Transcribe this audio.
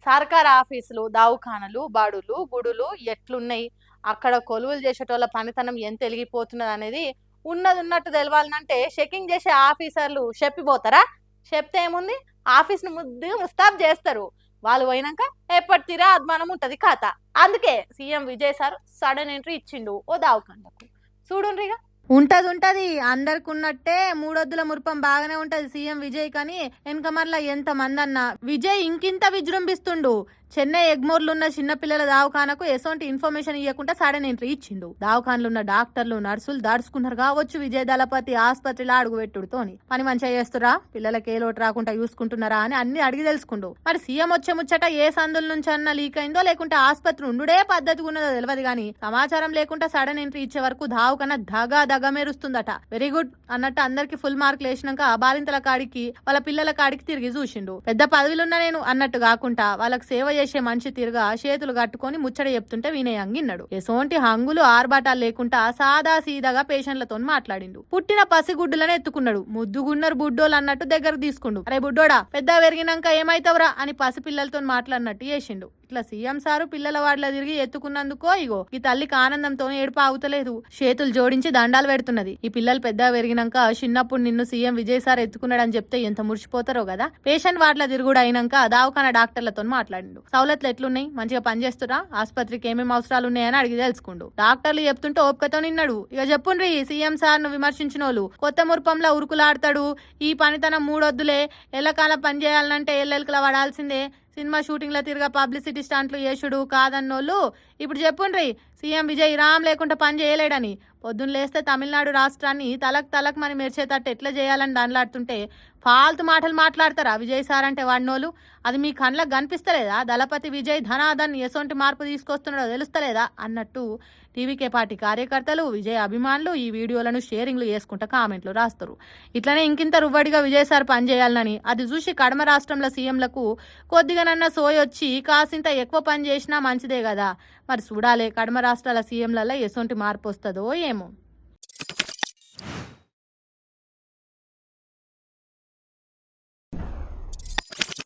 సర్కార్ ఆఫీసులు, దవాఖానలు, బడులు, గుడులు ఎట్లున్నాయి? అక్కడ కొలువులు చేసేటోళ్ళ పనితనం ఎంత ఎలిగిపోతున్నదనేది ఉన్నదున్నట్టు తెలవాలనంటే చెకింగ్ చేసే ఆఫీసర్లు చెప్పిపోతారా? చెప్తే ఏముంది? ఆఫీస్‌ని ముస్తాబు చేస్తారు. వాళ్ళు పోయినంక ఎప్పటి తీరా అద్మానం ఉంటది కథ. అందుకే CM Vijay sir sudden entry ఇచ్చిండు ఓ దవాఖానకు. చూడుండ్రిగా. ఉంటది అందరికి ఉన్నట్టే మూడొద్దుల మురిపం బాగానే ఉంటది సీఎం విజయ్ కానీ వెనకమర్ల ఎంత మందన్నా విజయ్ ఇంకింత విజృంభిస్తుండు. చెన్నై ఎగ్మోర్లు ఉన్న చిన్నపిల్లల దావఖానకు ఎసొంటి ఇన్ఫర్మేషన్ ఇవ్వకుండా సడన్ ఎంట్రీ ఇచ్చిండు. దావఖాన్లు ఉన్న డాక్టర్లు నర్సులు దాడుచుకున్నారు కావచ్చు విజయ్ దళపతి ఆసుపత్రిలో అడుగుపెట్టుడుతోని. పని మంచిగా చేస్తురా, పిల్లలకి ఏ లోటు రాకుండా చూసుకుంటున్నారా అని అన్ని అడిగి తెలుసుకుండు. మరి సీఎం వచ్చే ముచ్చట ఏ సందుల నుంచి అన్న లీక్ అయిందో లేకుంటే ఆసుపత్రి ఉండుడే పద్ధతిగా ఉన్నదో తెలియదు గానీ సమాచారం లేకుండా సడన్ ఎంట్రీ ఇచ్చే వరకు దావఖాన దగా మెరుస్తుందట. వెరీ గుడ్ అన్నట్టు అందరికి ఫుల్ మార్కులు వేసినాక బాలింతల కాడికి వాళ్ళ పిల్లల కాడికి తిరిగి చూసిండు. పెద్ద పదవిలున్న నేను అన్నట్టు కాకుండా వాళ్ళకి సేవ చేసే మనిషి తిరుగా చేతులు కట్టుకొని ముచ్చట చెప్తుంటే వినయ్ అంగిన్నాడు. ఎసోంటి హంగులు ఆర్బాటాలు లేకుండా సాదా సీదాగా పేషెంట్లతో మాట్లాడిండు. పుట్టిన పసిగుడ్డులనే ఎత్తుకున్నాడు. ముద్దుగున్నరు బుడ్డోలు అన్నట్టు దగ్గరకు తీసుకుండు. అరే బుడ్డోడా పెద్ద పెరిగినాక ఏమైతావురా అని పసిపిల్లలతో మాట్లాడినట్టు చేసిండు. ఇట్లా సీఎం సారు పిల్లల వాడిలో తిరిగి ఎత్తుకున్నందుకో ఇగో ఈ తల్లికి ఆనందంతో ఏడుపు ఆగుతలేదు. చేతులు జోడించి దండాలు పెడుతున్నది. ఈ పిల్లలు పెద్ద పెరిగినాక చిన్నప్పుడు నిన్ను సీఎం విజయ్ సార్ ఎత్తుకున్నాడని చెప్తే ఎంత మురిసిపోతారో కదా. పేషెంట్ వార్డుల తిరుగుడు అయినాక దావఖాన డాక్టర్లతో మాట్లాడిండు. సౌలతులు ఎట్లున్నాయి, మంచిగా పనిచేస్తురా, ఆసుపత్రికి ఏమేమి అవసరాలు ఉన్నాయని అడిగి తెలుసుకుండు. డాక్టర్లు చెప్తుంటే ఓపికతో నిన్నాడు. ఇక చెప్పుండ్రి సీఎం సార్ ను విమర్శించిన వాళ్ళు కొత్త మురుపంలో ఉరుకులాడతాడు, ఈ పనితనం మూడొద్దులే, ఎల్లకాలం పని చేయాలంటే ఎల్లెలకలా పడాల్సిందే, సినిమా షూటింగ్లో తిరిగా పబ్లిసిటీ స్టాంట్లు చేసుడు కాదన్నోళ్ళు ఇప్పుడు చెప్పుండ్రి సీఎం విజయ్ రామ్ లేకుండా పని చేయలేడని. పొద్దున్న లేస్తే తమిళనాడు రాష్ట్రాన్ని తలక్ మని మెరిచేటట్టు ఎట్లా చేయాలని దానిలాడుతుంటే ఫాల్తు మాటలు మాట్లాడతారా విజయ్ సార్ అంటే వాడినోళ్ళు? అది మీ కళ్ళకు కనిపిస్తలేదా? దళపతి విజయ్ ధనాధన్ ఎసొంటి మార్పు తీసుకొస్తున్నాడో తెలుస్తలేదా అన్నట్టు టీవీకే పార్టీ కార్యకర్తలు, విజయ్ అభిమానులు ఈ వీడియోలను షేరింగ్లు చేసుకుంటా కామెంట్లు రాస్తారు. ఇట్లనే ఇంకింత రువ్వడిగా విజయ్ సార్ పనిచేయాలని, అది చూసి కడమ రాష్ట్రంలో సీఎంలకు కొద్దిగానన్నా సోయొచ్చి కాసింత ఎక్కువ పని చేసినా మంచిదే కదా. మరి చూడాలి కడమ రాష్ట్రాల సీఎంలలో ఎసొంటి మార్పు వస్తుందో ఏమో.